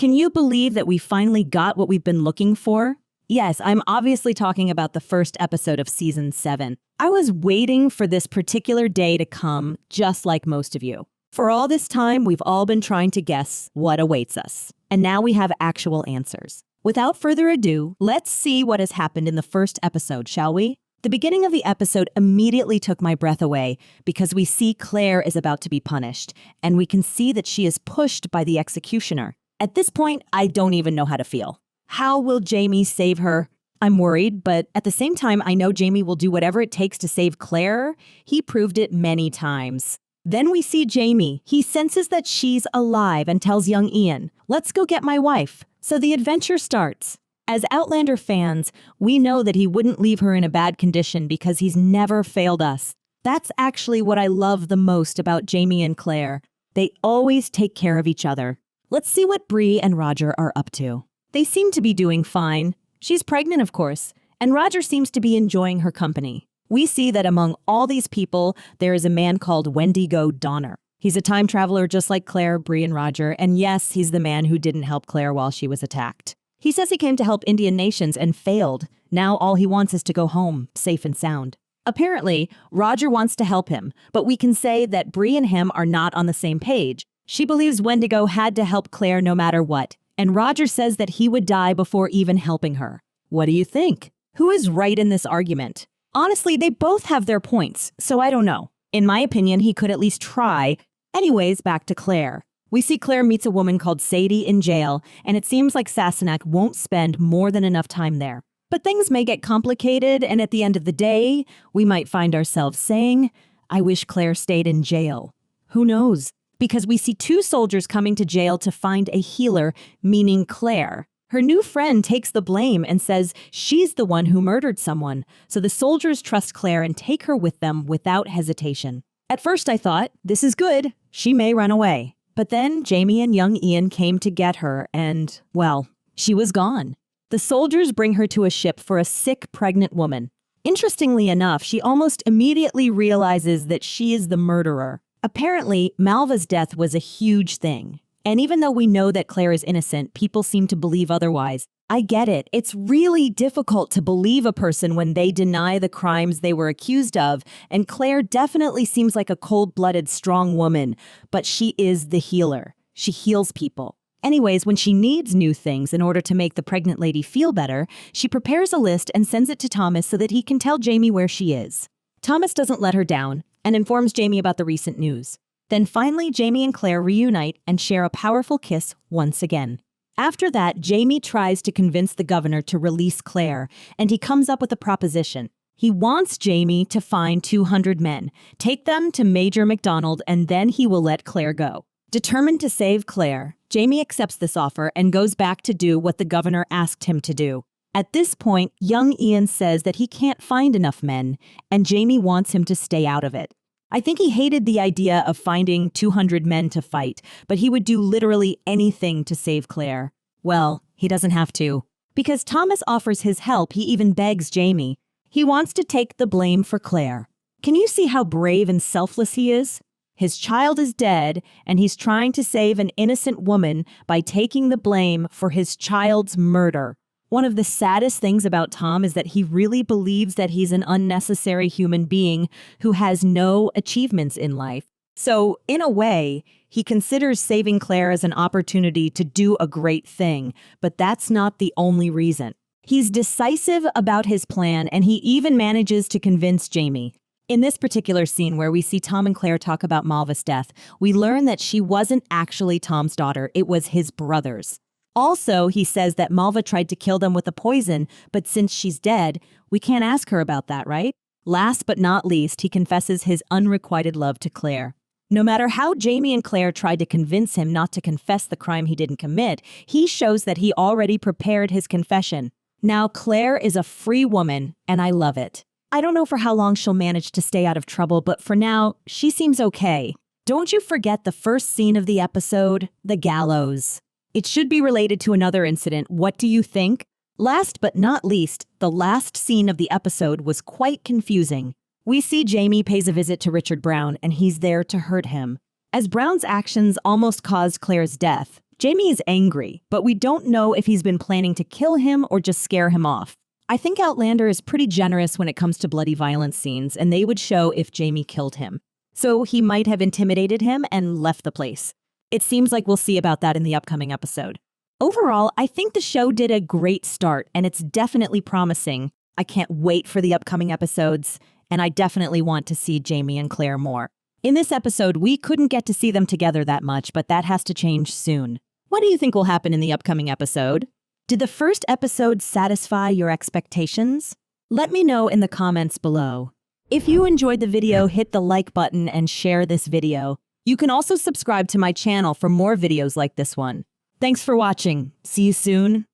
Can you believe that we finally got what we've been looking for? Yes, I'm obviously talking about the first episode of Season 7. I was waiting for this particular day to come, just like most of you. For all this time, we've all been trying to guess what awaits us. And now we have actual answers. Without further ado, let's see what has happened in the first episode, shall we? The beginning of the episode immediately took my breath away because we see Claire is about to be punished, and we can see that she is pushed by the executioner. At this point, I don't even know how to feel. How will Jamie save her? I'm worried, but at the same time, I know Jamie will do whatever it takes to save Claire. He proved it many times. Then we see Jamie. He senses that she's alive and tells young Ian, "Let's go get my wife." So the adventure starts. As Outlander fans, we know that he wouldn't leave her in a bad condition because he's never failed us. That's actually what I love the most about Jamie and Claire. They always take care of each other. Let's see what Bree and Roger are up to. They seem to be doing fine. She's pregnant, of course, and Roger seems to be enjoying her company. We see that among all these people, there is a man called Wendigo Donner. He's a time traveler just like Claire, Bree, and Roger, and yes, he's the man who didn't help Claire while she was attacked. He says he came to help Indian nations and failed. Now all he wants is to go home, safe and sound. Apparently, Roger wants to help him, but we can say that Bree and him are not on the same page. She believes Wendigo had to help Claire no matter what, and Roger says that he would die before even helping her. What do you think? Who is right in this argument? Honestly, they both have their points, so I don't know. In my opinion, he could at least try. Anyways, back to Claire. We see Claire meets a woman called Sadie in jail, and it seems like Sassenach won't spend more than enough time there. But things may get complicated, and at the end of the day, we might find ourselves saying, "I wish Claire stayed in jail." Who knows? Because we see two soldiers coming to jail to find a healer, meaning Claire. Her new friend takes the blame and says she's the one who murdered someone, so the soldiers trust Claire and take her with them without hesitation. At first I thought, this is good, she may run away. But then Jamie and young Ian came to get her and, well, she was gone. The soldiers bring her to a ship for a sick, pregnant woman. Interestingly enough, she almost immediately realizes that she is the murderer. Apparently, Malva's death was a huge thing. And even though we know that Claire is innocent, people seem to believe otherwise. I get it. It's really difficult to believe a person when they deny the crimes they were accused of, and Claire definitely seems like a cold-blooded, strong woman, but she is the healer. She heals people. Anyways, when she needs new things in order to make the pregnant lady feel better, she prepares a list and sends it to Thomas so that he can tell Jamie where she is. Thomas doesn't let her down and informs Jamie about the recent news. Then finally, Jamie and Claire reunite and share a powerful kiss once again. After that, Jamie tries to convince the governor to release Claire, and he comes up with a proposition. He wants Jamie to find 200 men, take them to Major MacDonald, and then he will let Claire go. Determined to save Claire, Jamie accepts this offer and goes back to do what the governor asked him to do. At this point, young Ian says that he can't find enough men, and Jamie wants him to stay out of it. I think he hated the idea of finding 200 men to fight, but he would do literally anything to save Claire. Well, he doesn't have to. Because Thomas offers his help, he even begs Jamie. He wants to take the blame for Claire. Can you see how brave and selfless he is? His child is dead, and he's trying to save an innocent woman by taking the blame for his child's murder. One of the saddest things about Tom is that he really believes that he's an unnecessary human being who has no achievements in life. So, in a way, he considers saving Claire as an opportunity to do a great thing, but that's not the only reason. He's decisive about his plan, and he even manages to convince Jamie. In this particular scene where we see Tom and Claire talk about Malva's death, we learn that she wasn't actually Tom's daughter, it was his brother's. Also, he says that Malva tried to kill them with a poison, but since she's dead, we can't ask her about that, right? Last but not least, he confesses his unrequited love to Claire. No matter how Jamie and Claire tried to convince him not to confess the crime he didn't commit, he shows that he already prepared his confession. Now, Claire is a free woman, and I love it. I don't know for how long she'll manage to stay out of trouble, but for now, she seems okay. Don't you forget the first scene of the episode, the gallows. It should be related to another incident. What do you think? Last but not least, the last scene of the episode was quite confusing. We see Jamie pays a visit to Richard Brown, and he's there to hurt him. As Brown's actions almost caused Claire's death, Jamie is angry, but we don't know if he's been planning to kill him or just scare him off. I think Outlander is pretty generous when it comes to bloody violence scenes, and they would show if Jamie killed him. So he might have intimidated him and left the place. It seems like we'll see about that in the upcoming episode. Overall, I think the show did a great start, and it's definitely promising. I can't wait for the upcoming episodes, and I definitely want to see Jamie and Claire more. In this episode, we couldn't get to see them together that much, but that has to change soon. What do you think will happen in the upcoming episode? Did the first episode satisfy your expectations? Let me know in the comments below. If you enjoyed the video, hit the like button and share this video. You can also subscribe to my channel for more videos like this one. Thanks for watching. See you soon.